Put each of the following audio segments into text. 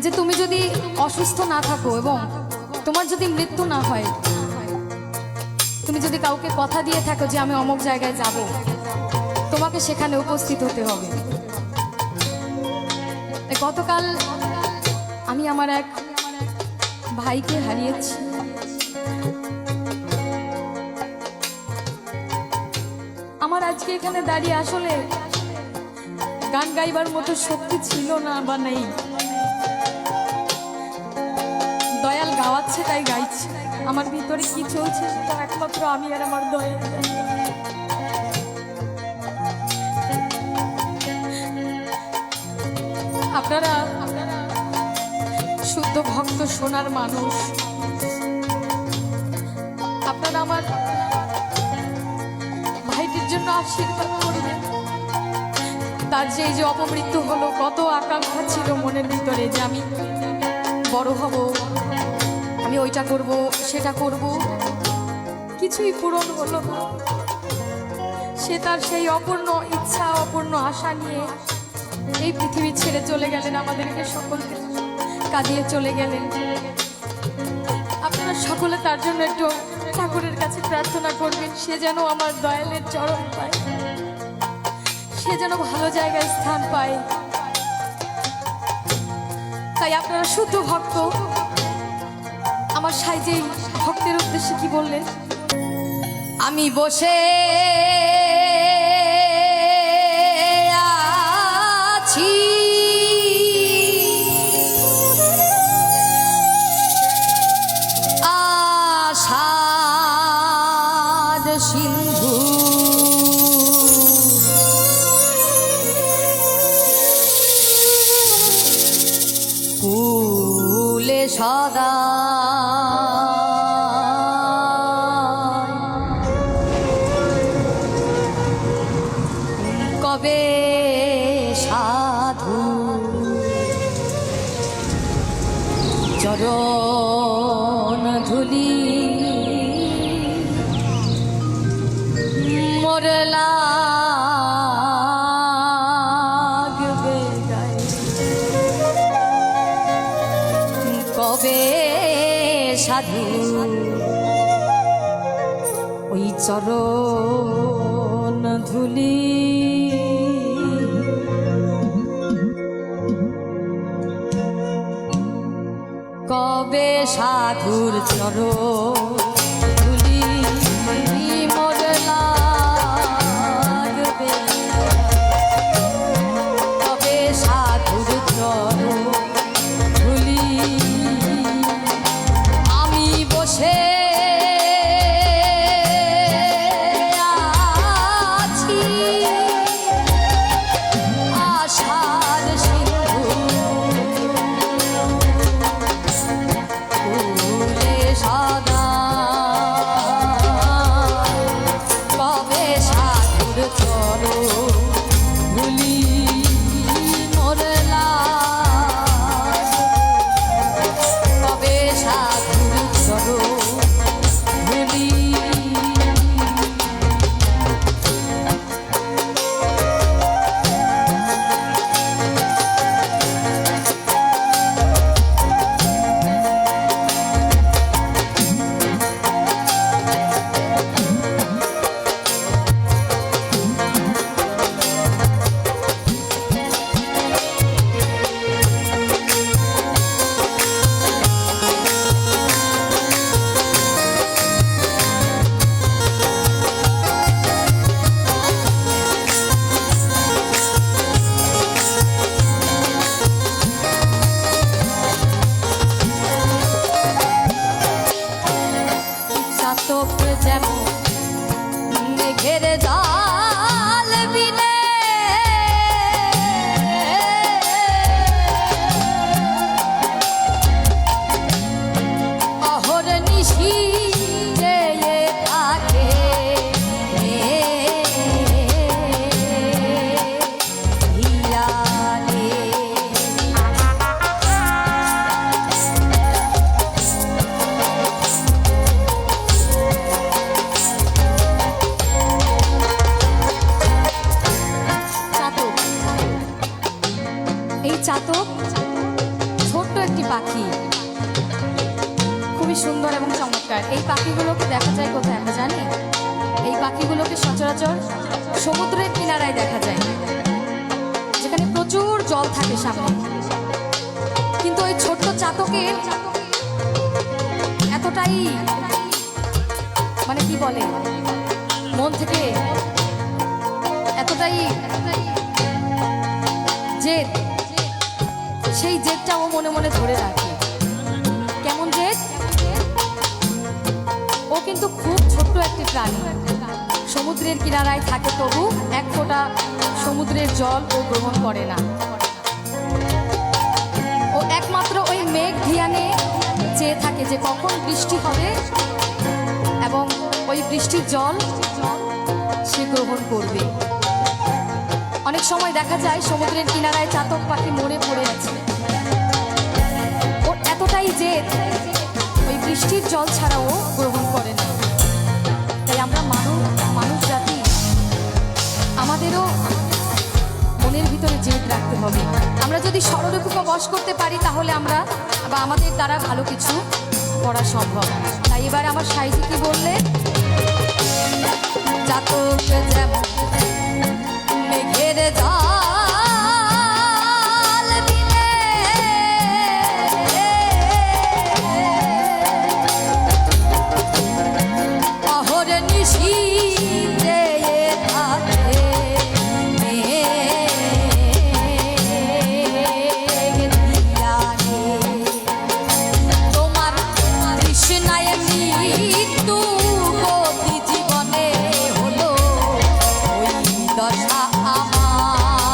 যে তুমি যদি অসুস্থ না থাকো এবং তোমার যদি মৃত্যু না হয়, তুমি যদি কাউকে কথা দিয়ে থাকো যে আমি অমুক জায়গায় যাব, তোমাকে সেখানে উপস্থিত হতে হবে। গতকাল আমি আমার এক ভাইকে হারিয়েছি। আমার আজকে এখানে দাঁড়িয়ে আসলে গান গাইবার মতো শক্তি ছিল না বা নেই। দয়াল গাওয়াচ্ছে তাই গাইছি। আমার ভিতরে কি চলছে সেটা একমাত্র আমি আর আমার দয়াল। আপনারা শুদ্ধ ভক্ত সোনার মানুষ, আপনারা আমার ভাইটির জন্য আশীর্বাদ করবেন। তার যে এই যে অপমৃত্যু হলো, কত আকাঙ্ক্ষা ছিল মনের ভিতরে যে আমি বড় হব, আমি ওইটা করব সেটা করব, কিছুই পূরণ হলো না। সে তার সেই অপূর্ণ ইচ্ছা অপূর্ণ আশা নিয়ে এই পৃথিবী ছেড়ে চলে গেলেন, আমাদেরকে সকলকে কাঁদিয়ে চলে গেলেন। আপনারা সকলে তার জন্য একটু ঠাকুরের কাছে প্রার্থনা করবেন, সে যেন আমার দয়ালের চরণ পায়, সে যেন ভালো জায়গায় স্থান পায়। তাই আপনারা শুদ্ধ ভক্ত, আমার সাইজেই ভক্তের উদ্দেশ্যে কি বললেন? আমি বসে আছি আশার সিন্ধু, কুলে সদা কবে সাধু চরণ ধুলি মোর লাগবে গায়ে, কবে সাধু ওই চরণ ধুলি কবে সাধুর চরণ ধুলি মোর লাগবে, কবে সাধুর চরণ ধুলি আমি বসে আছি আশার সিন্ধু, কুলে সদা কবে সাধুর চরণ ধুলি মোর লাগবে, কবে সাধুর চরণ ধুলি। চাতক যেমন মেঘের জাল বিনে অহর নিশি চেয়ে থাকে হিয়ালে, চাতক ছোট্ট একটি পাখি, খুবই সুন্দর এবং চমৎকার। এই পাখিগুলোকে দেখা যায় কোথায় আমরা জানি? এই পাখিগুলোকে সচরাচর সমুদ্রের কিনারায় দেখা যায়, যেখানে প্রচুর জল থাকে সামনে। কিন্তু ওই ছোট্ট চাতকের এতটাই মানে কি বলে, মন থেকে এতটাই জেদ, সেই জেদটা ও মনে মনে ধরে রাখে। কেমন জেদ? ও কিন্তু খুব ছোট্ট একটি প্রাণী, সমুদ্রের কিনারায় থাকে, তবু এক ফোঁটা সমুদ্রের জল ও গ্রহণ করে না। ও একমাত্র ওই মেঘ ধিয়ানে চেয়ে থাকে যে কখন বৃষ্টি হবে এবং ওই বৃষ্টির জল সে গ্রহণ করবে। অনেক সময় দেখা যায় সমুদ্রের কিনারায় চাতক পাখি মরে পড়ে আছে, ওর এতটাই জেদ ওই বৃষ্টির জল ছাড়াও গ্রহণ করে না। তাই আমরা মানুষ জাতি, আমাদেরও মনের ভিতরে জেদ রাখতে হবে। আমরা যদি ষড়রিপুকে বশ করতে পারি তাহলে আমরা বা আমাদের দ্বারা ভালো কিছু করা সম্ভব। তাই এবার আমার সাইজি কি বললে, চাতক যেমন মেঘের জাল দিলে অহর নিশি থাকে তোমার তৃষ্ণায় মৃত্যু গতি জীবনে হলো ওই দশা আমার।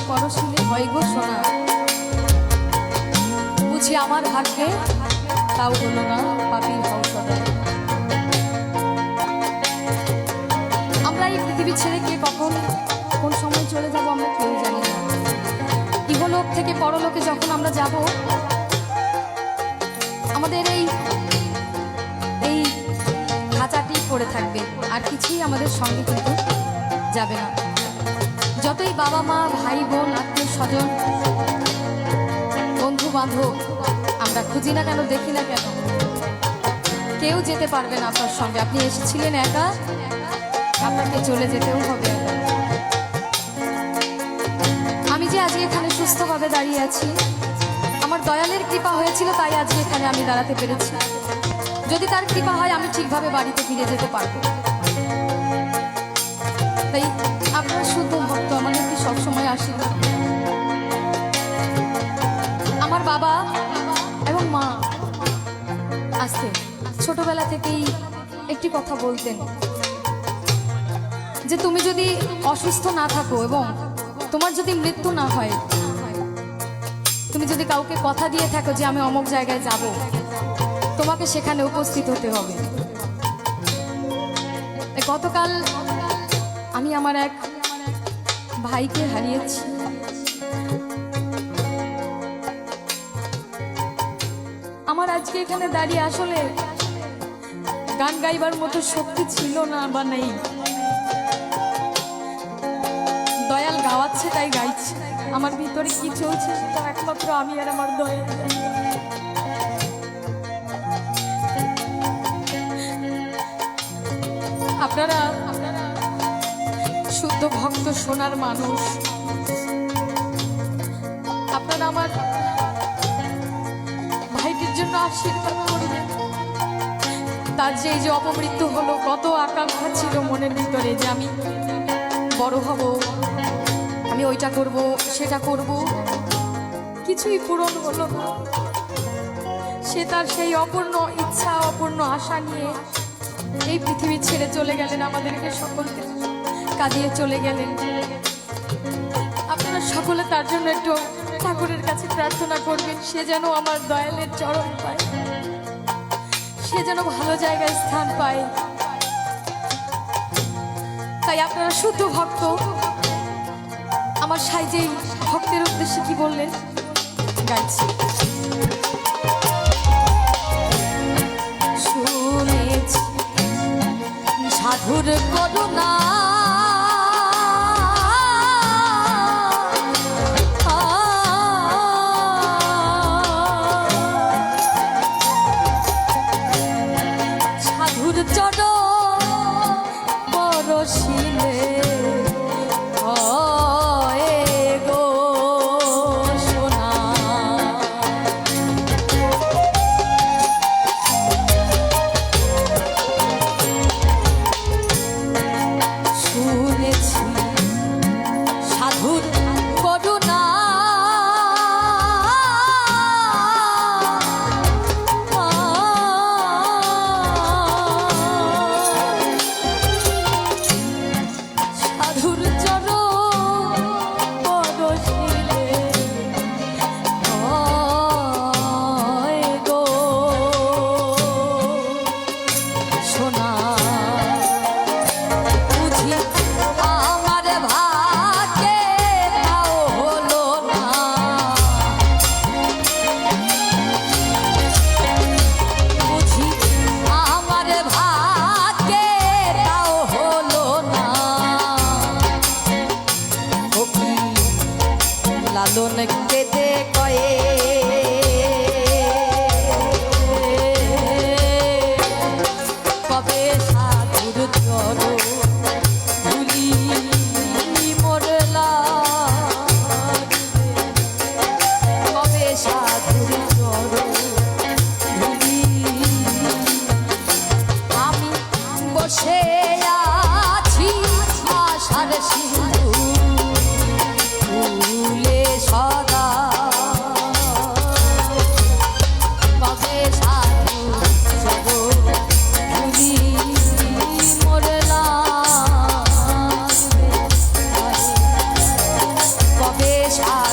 পরশিলে হয় গো সোনা, বুঝি আমার ভাগ্যে তাও হলো না পাপির হও সদাই। আমরা এই পৃথিবী ছেড়ে কে কখন কোন সময় চলে যাব আমরা কেউ জানি না। ইহলোক থেকে পরলোকে যখন আমরা যাব, আমাদের এই খাঁচাটি পড়ে থাকবে, আর কিছুই আমাদের সঙ্গে কিন্তু যাবে না। যতই বাবা মা ভাই বোন আত্মীয় স্বজন বন্ধু বান্ধব আমরা খুঁজি না কেন, দেখি না কেন, কেউ যেতে পারবে না আপনার সঙ্গে। আপনি এসেছিলেন একা, আপনাকে চলে যেতেও হবে। আমি যে আজকে এখানে সুস্থভাবে দাঁড়িয়ে আছি, আমার দয়ালের কৃপা হয়েছিল, তাই আজকে এখানে আমি দাঁড়াতে পেরেছি। যদি তার কৃপা হয় আমি ঠিকভাবে বাড়িতে ফিরে যেতে পারবো। তাই আপনার শুদ্ধ ভক্ত আমাদেরকে সবসময় আশীর্বাদ। আমার বাবা এবং মা আসতে ছোটবেলা থেকেই একটি কথা বলতেন, যে তুমি যদি অসুস্থ না থাকো এবং তোমার যদি মৃত্যু না হয়, তুমি যদি কাউকে কথা দিয়ে থাকো যে আমি অমুক জায়গায় যাব, তোমাকে সেখানে উপস্থিত হতে হবে। গতকাল আমি আমার এক ভাইকে হারিয়েছি। আমার আজকে এখানে দাঁড়িয়ে আসলে গান গাইবার মতো শক্তি ছিল না বা নেই। দয়াল গাওয়াচ্ছে তাই গাইছি। আমার ভিতরে কি চলছে সেটা একমাত্র আমি আর আমার দয়াল। আপনারা শুদ্ধ ভক্ত সোনার মানুষ, আপনারা আমার ভাইটির জন্য আশীর্বাদ করবেন। তার যে এই যে অপমৃত্যু হলো, কত আকাঙ্ক্ষা ছিল মনের ভিতরে যে আমি বড় হব, আমি ওইটা করব সেটা করব, কিছুই পূরণ হলো না। সে তার সেই অপূর্ণ ইচ্ছা অপূর্ণ আশা নিয়ে এই পৃথিবী ছেড়ে চলে গেলেন, আমাদেরকে সকলকে কাঁদিয়ে চলে গেলেন। আপনারা সকলে তার জন্য একটু ঠাকুরের কাছে প্রার্থনা করবেন, সে যেন আমার দয়ালের চরণ পায়, সে যেন ভালো জায়গায় স্থান পায়। তাই আপনারা শুদ্ধ ভক্ত আমার সাইজেই ভক্তের উদ্দেশ্যে কি বললেন গাইছি। শুনেছি সাধুর করুণা, সাধুর চরণ পরশিলে লালন কেঁদে কয়ে কবে সাধুর চরণ ধুলি মোরলা, কবে সাধুর চরণ ধুলি। আমি বসে আছি আশার সিন্ধু ফুলে সদা, সার